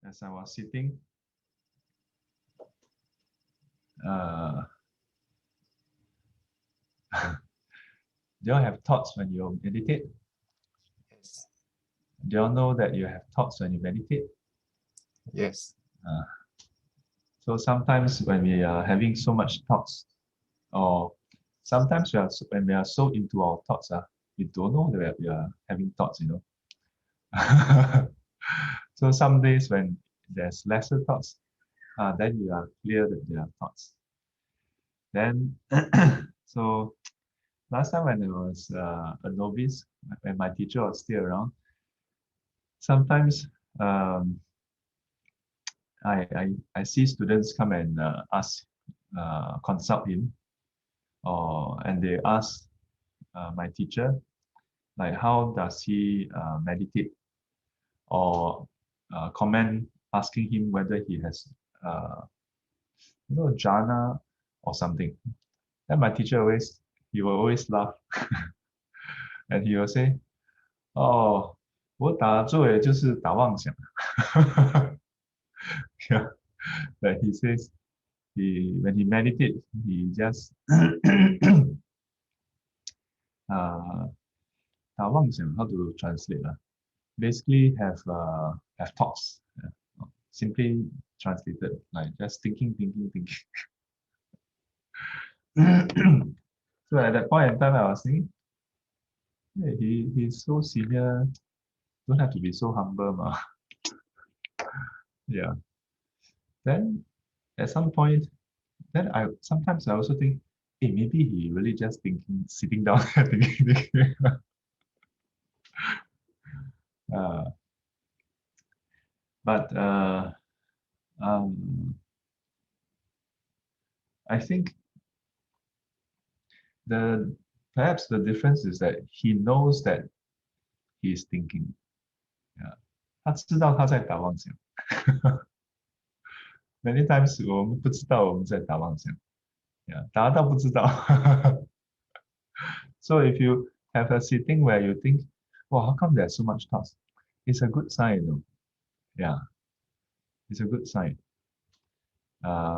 as I was sitting, uh, do you have thoughts when you meditate? Yes. Do you know that you have thoughts when you meditate? Yes. Uh, so sometimes when we are having so much thoughts, or sometimes when we are so into our thoughts, we don't know that we are having thoughts, So some days when there's lesser thoughts, then you are clear that there are thoughts. Then, so last time when I was a novice, when my teacher was still around, sometimes um, I see students come and consult him, and they ask my teacher, like, how does he meditate, or comment asking him whether he has jhana or something. Then my teacher he will always laugh, and he will say, "哦，我打坐也就是打妄想." Yeah, but he says when he meditates, he just 呃 打妄想 how to translate basically have thoughts. Simply translated like just thinking. So at that point in time, I was thinking, hey, he's so senior, don't have to be so humble, ma. Yeah. Then at some point, then I also think, hey, maybe he really just sitting down there thinking. uh, but um, I think the perhaps the difference is that he knows that he is thinking. Yeah. 他知道他在打妄想。Many times 我们不知道我们在打妄想。Yeah, 打到不知道。So if you have a sitting where you think, well, how come there's so much thoughts? It's a good sign. Yeah, it's a good sign.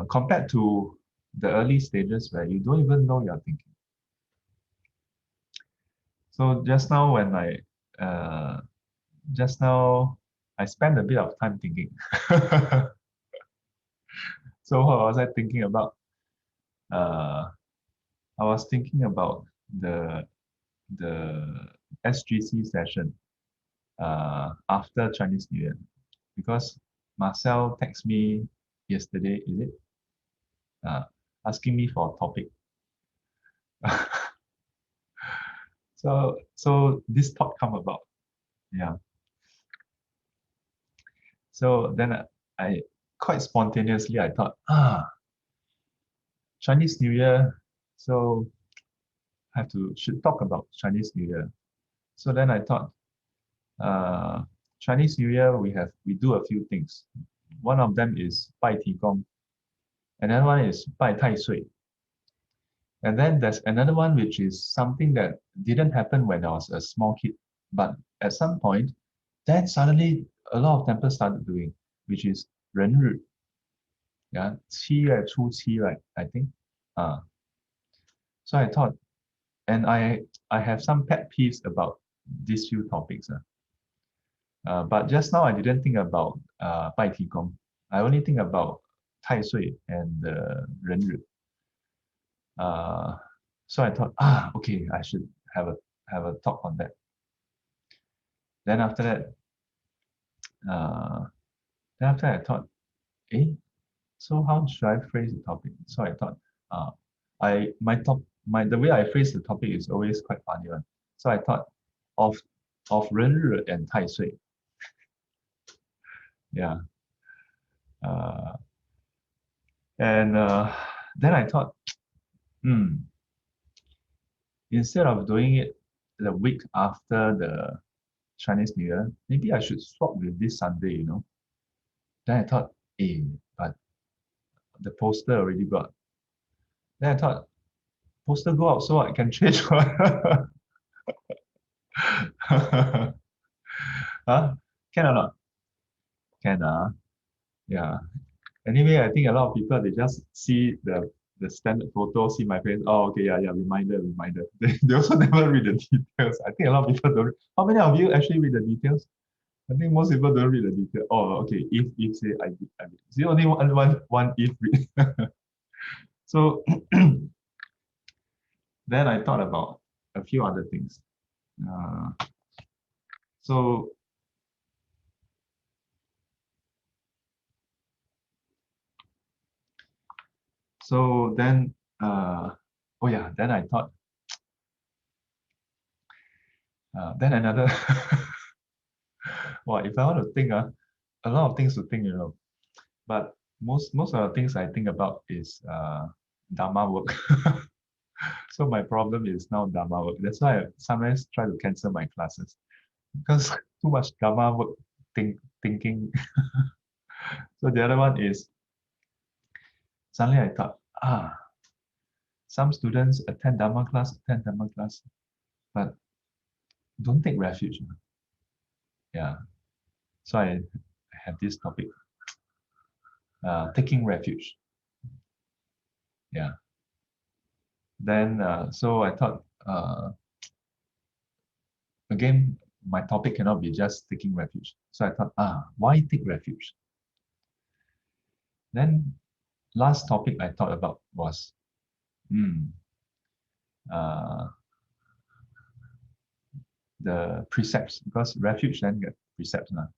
Compared to the early stages where you don't even know you're thinking. So just now I spent a bit of time thinking. So what was I thinking about? I was thinking about the SGC session after Chinese New Year, because Marcel texted me yesterday, is it? Asking me for a topic. So this thought come about. Yeah. So then I quite spontaneously I thought, Chinese New Year, so should talk about Chinese New Year. So then I thought, Chinese New Year we do a few things. One of them is 拜提公, another one is 拜太岁. And then there's another one which is something that didn't happen when I was a small kid, but at some point, then suddenly a lot of temples started doing, which is 人日. Yeah, 7月初七, right? I think. So I thought, and I have some pet peeves about these few topics. But just now I didn't think about 拜提公. I only think about 太岁 and 人日. So I thought, okay, I should have a talk on that. Then after that, I thought, so how should I phrase the topic? So I thought, the way I phrase the topic is always quite funny one. So I thought of 人日 and 太岁. Yeah. And then I thought, instead of doing it the week after the Chinese New Year, maybe I should swap with this Sunday. Then I thought, but the poster already got. Then I thought, poster go out so I can change one. Huh? Can or not? Can. Yeah. Anyway, I think a lot of people, they just see the standard photo, see my face. Oh, okay, yeah, yeah, reminder, reminder. They also never read the details. I think a lot of people don't. How many of you actually read the details? I think most people don't read the detail. Oh, okay. If say I did. See, only one if read. So then I thought about a few other things. Uh, so so then oh yeah, then I thought then another well, if I want to think, a lot of things to think, But most of the things I think about is Dhamma work. So my problem is now Dhamma work. That's why I sometimes try to cancel my classes because too much Dhamma work thinking. So the other one is suddenly I thought, some students attend Dhamma class, but don't take refuge. Yeah. So I have this topic, taking refuge. Yeah. Then so I thought again, my topic cannot be just taking refuge. So I thought, why take refuge? Then last topic I thought about was uh, the precepts, because refuge then get precepts now.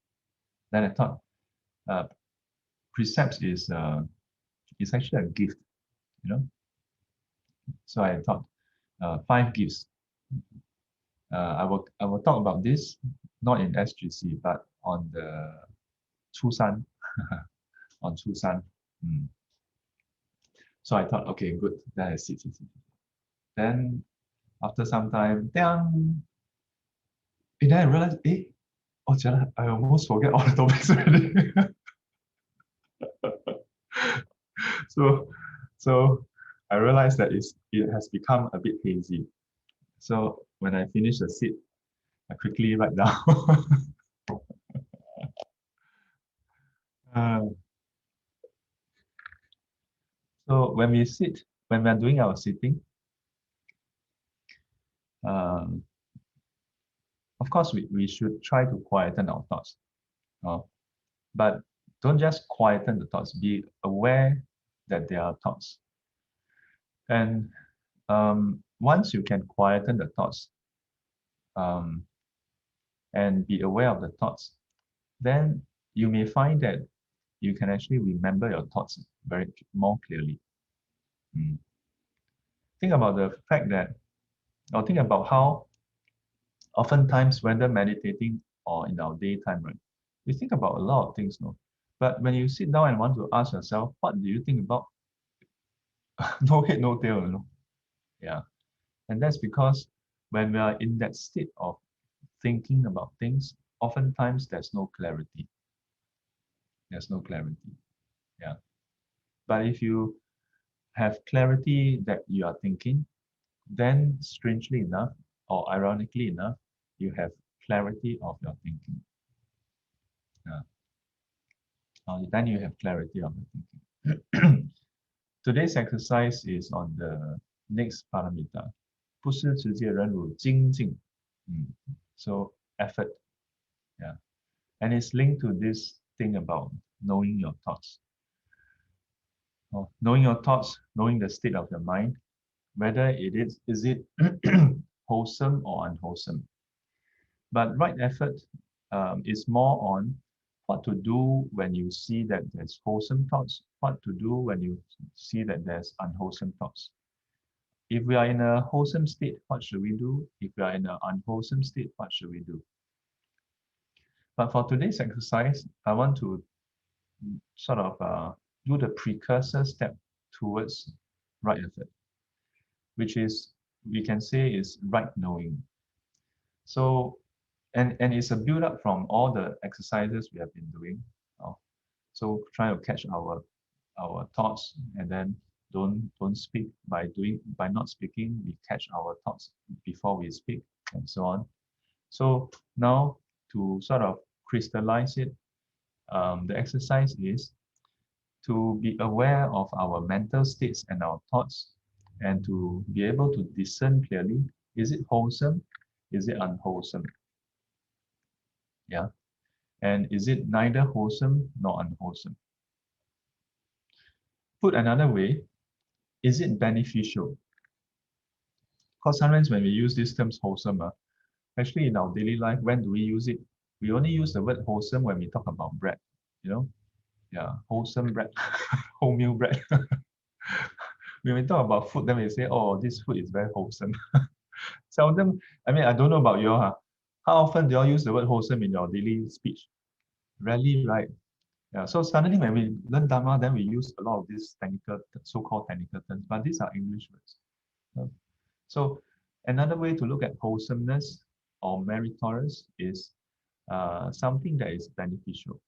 Then I thought uh, precepts is actually a gift, you know. So I thought five gifts. I will talk about this not in SGC but on the Chusan on Chusan. Mm. So I thought, okay, good. Then I sit. Then after some time, then I realized, oh, jialat, I almost forget all the topics already. so, so I realized that it has become a bit hazy. So when I finish the sit, I quickly write down. uh, so when we're doing our sitting, um, of course, we should try to quieten our thoughts. But don't just quieten the thoughts, be aware that there are thoughts. And once you can quieten the thoughts um, and be aware of the thoughts, then you may find that you can actually remember your thoughts very more clearly. Mm. Think about the fact that, or think about how oftentimes, whether meditating or in our daytime, right, we think about a lot of things, no? But when you sit down and want to ask yourself, what do you think about? No head, no tail, Yeah. And that's because when we are in that state of thinking about things, oftentimes there's no clarity. There's no clarity. Yeah. But if you have clarity that you are thinking, then strangely enough, or ironically enough, you have clarity of your thinking. Yeah. Then you have clarity of your thinking. Today's exercise is on the next paramita. 不失持戒忍辱精进. So effort. Yeah. And it's linked to this thing about knowing your thoughts. Knowing your thoughts, knowing the state of your mind, whether is it wholesome or unwholesome. But right effort is more on what to do when you see that there's wholesome thoughts, what to do when you see that there's unwholesome thoughts. If we are in a wholesome state, what should we do? If we are in an unwholesome state, what should we do? But for today's exercise, I want to sort of do the precursor step towards right effort, which is, we can say, is right knowing. So, and it's a build up from all the exercises we have been doing. So try to catch our thoughts, and then don't speak. By not speaking, we catch our thoughts before we speak, and so on. So now, to sort of crystallize it, the exercise is to be aware of our mental states and our thoughts, and to be able to discern clearly, is it wholesome? Is it unwholesome? Yeah. And is it neither wholesome nor unwholesome? Put another way, is it beneficial? Because sometimes when we use these terms wholesome, actually in our daily life, when do we use it? We only use the word wholesome when we talk about bread, you know? Yeah, wholesome bread, wholemeal bread. When we talk about food, then we say, oh, this food is very wholesome. Seldom, I mean, I don't know about you, huh? How often do you all use the word wholesome in your daily speech? Rarely, right? Yeah, so suddenly when we learn Dhamma, then we use a lot of these technical, so-called technical terms, but these are English words. So another way to look at wholesomeness or meritorious is something that is beneficial,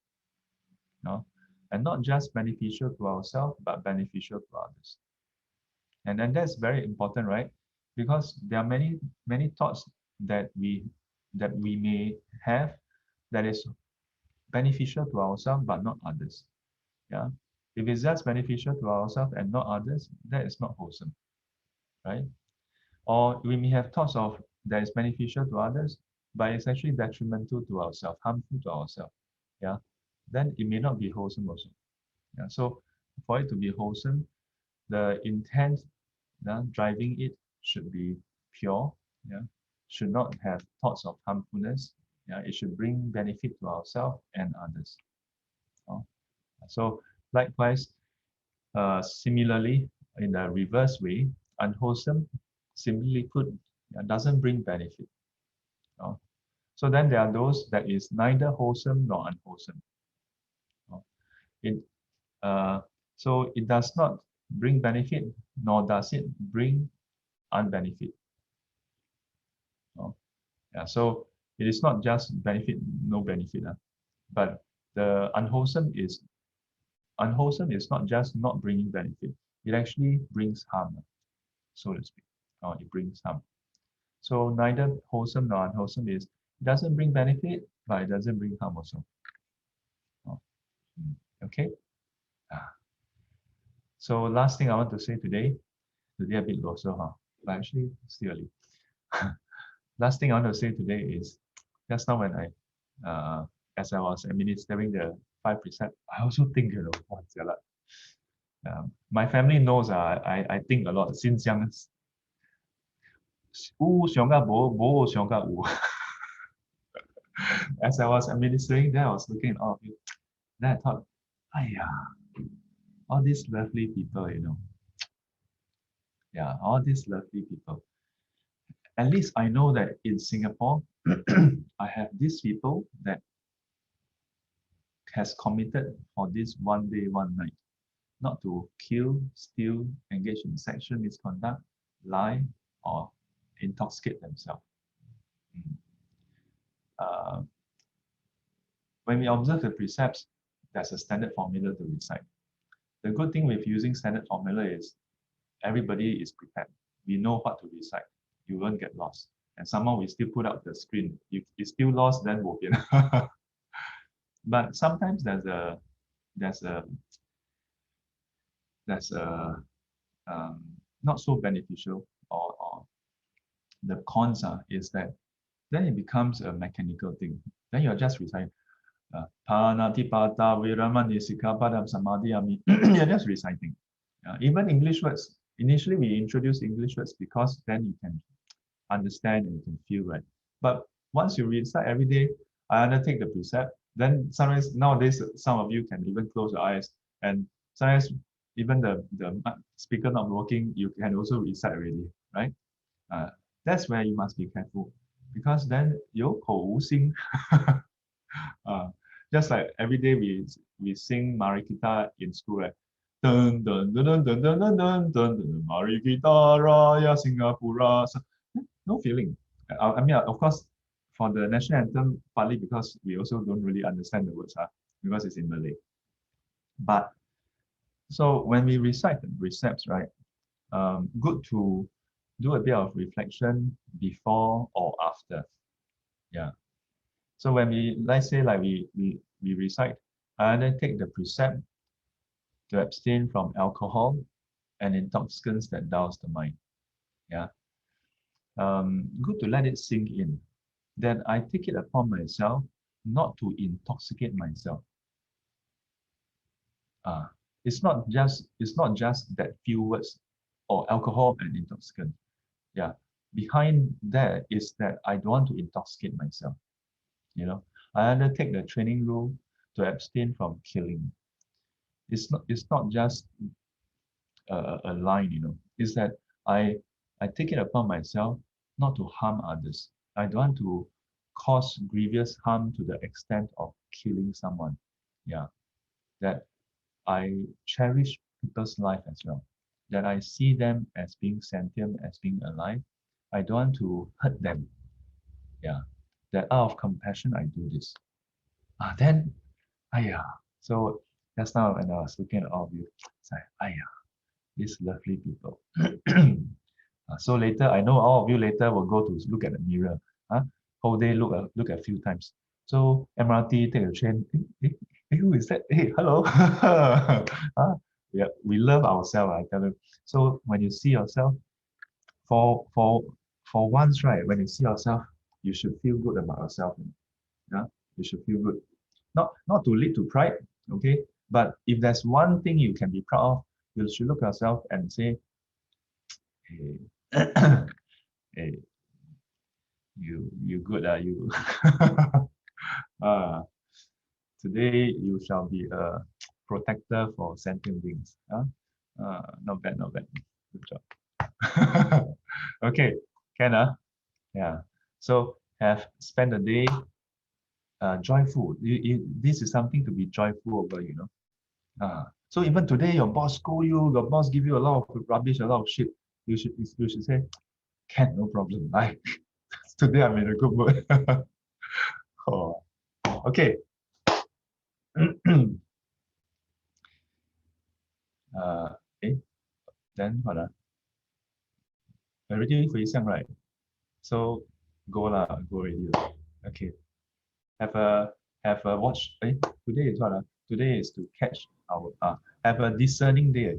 no? And not just beneficial to ourselves, but beneficial to others. And then that's very important, right? Because there are many thoughts that we may have that is beneficial to ourselves but not others. Yeah. If it's just beneficial to ourselves and not others, that is not wholesome, right? Or we may have thoughts of that is beneficial to others, but it's actually detrimental to ourselves, harmful to ourselves. Yeah. Then it may not be wholesome also. Yeah. So for it to be wholesome, the intent driving it should be pure. Yeah. Should not have thoughts of harmfulness. Yeah. It should bring benefit to ourselves and others. Oh. So likewise, similarly, in a reverse way, unwholesome, simply put, doesn't bring benefit. Oh. So then there are those that is neither wholesome nor unwholesome. Oh. It so it does not bring benefit, nor does it bring unbenefit. Oh. Yeah, so it is not just benefit, no benefit, but the unwholesome is not just not bringing benefit. It actually brings harm, so to speak. Or it brings harm. So neither wholesome nor unwholesome is it doesn't bring benefit, but it doesn't bring harm also. Oh, okay. Ah. So last thing I want to say today a bit also, but actually still early. Last thing I want to say today is just now when as I was administering the five precepts, I also think, what's jialat. My family knows I think a lot since young. As I was administering, then I was looking at all of you. Then I thought, yeah, all these lovely people. Yeah, all these lovely people. At least I know that in Singapore, I have these people that has committed for this 1 day, 1 night, not to kill, steal, engage in sexual misconduct, lie, or intoxicate themselves. Uh, when we observe the precepts, there's a standard formula to recite. The good thing with using standard formula is everybody is prepared. We know what to recite. You won't get lost. And somehow we still put up the screen. If it's still lost, then we'll get. But sometimes there's a there's a not so beneficial, or the cons is that then it becomes a mechanical thing. Then you're just reciting Panatipata Viramani Sikkhapadam Samadhiyami. You're just reciting. Even English words. Initially, we introduce English words because then you can understand and you can feel, right. But once you recite every day, I undertake the precept. Then sometimes nowadays, some of you can even close your eyes, and sometimes even the speaker not working, you can also recite already, right? Uh, that's where you must be careful, because then 有口无心. uh, just like every day we sing Marikita in school, right? Dun dun dun dun dun dun dun dun dun dun Marikita Raya Singapura. So, no feeling. I mean, of course, for the national anthem, partly because we also don't really understand the words, because it's in Malay. But so when we recite the precepts, right, good to do a bit of reflection before or after. Yeah. So when let's say like we recite, and then take the precept to abstain from alcohol and intoxicants that douse the mind. Yeah. Good to let it sink in. That I take it upon myself not to intoxicate myself. It's not just that few words or alcohol and intoxicant. Yeah. Behind that is that I don't want to intoxicate myself. You know, I undertake the training rule to abstain from killing. It's not just a line, It's that I take it upon myself not to harm others. I don't want to cause grievous harm to the extent of killing someone. Yeah. That I cherish people's life as well. That I see them as being sentient, as being alive. I don't want to hurt them. Yeah. That out of compassion I do this. Then yeah. So just now when I was looking at all of you, it's like, yeah, these lovely people. So later, I know all of you later will go to look at the mirror. Whole day look a few times. So MRT, take a train. Who is that? Hey, hello. We love ourselves, I tell you. So when you see yourself, for for for once, right, when you see yourself, you should feel good about yourself. Yeah, you should feel good. Not to lead to pride, okay? But if there's one thing you can be proud of, you should look at yourself and say, hey, hey, you good, you. uh, Today you shall be a protector for sentient beings. Not bad, not bad. Good job. Okay, can yeah. So have spent the day joyful. This is something to be joyful over. So even today your boss scold you, your boss give you a lot of rubbish, a lot of shit. You should say, can, no problem. Today I'm in a good mood. Oh, okay. Okay. Then what? Already 回向, right? So go lah, go already. Okay. Have a watch. Today is what? Today is to catch our have a discerning day.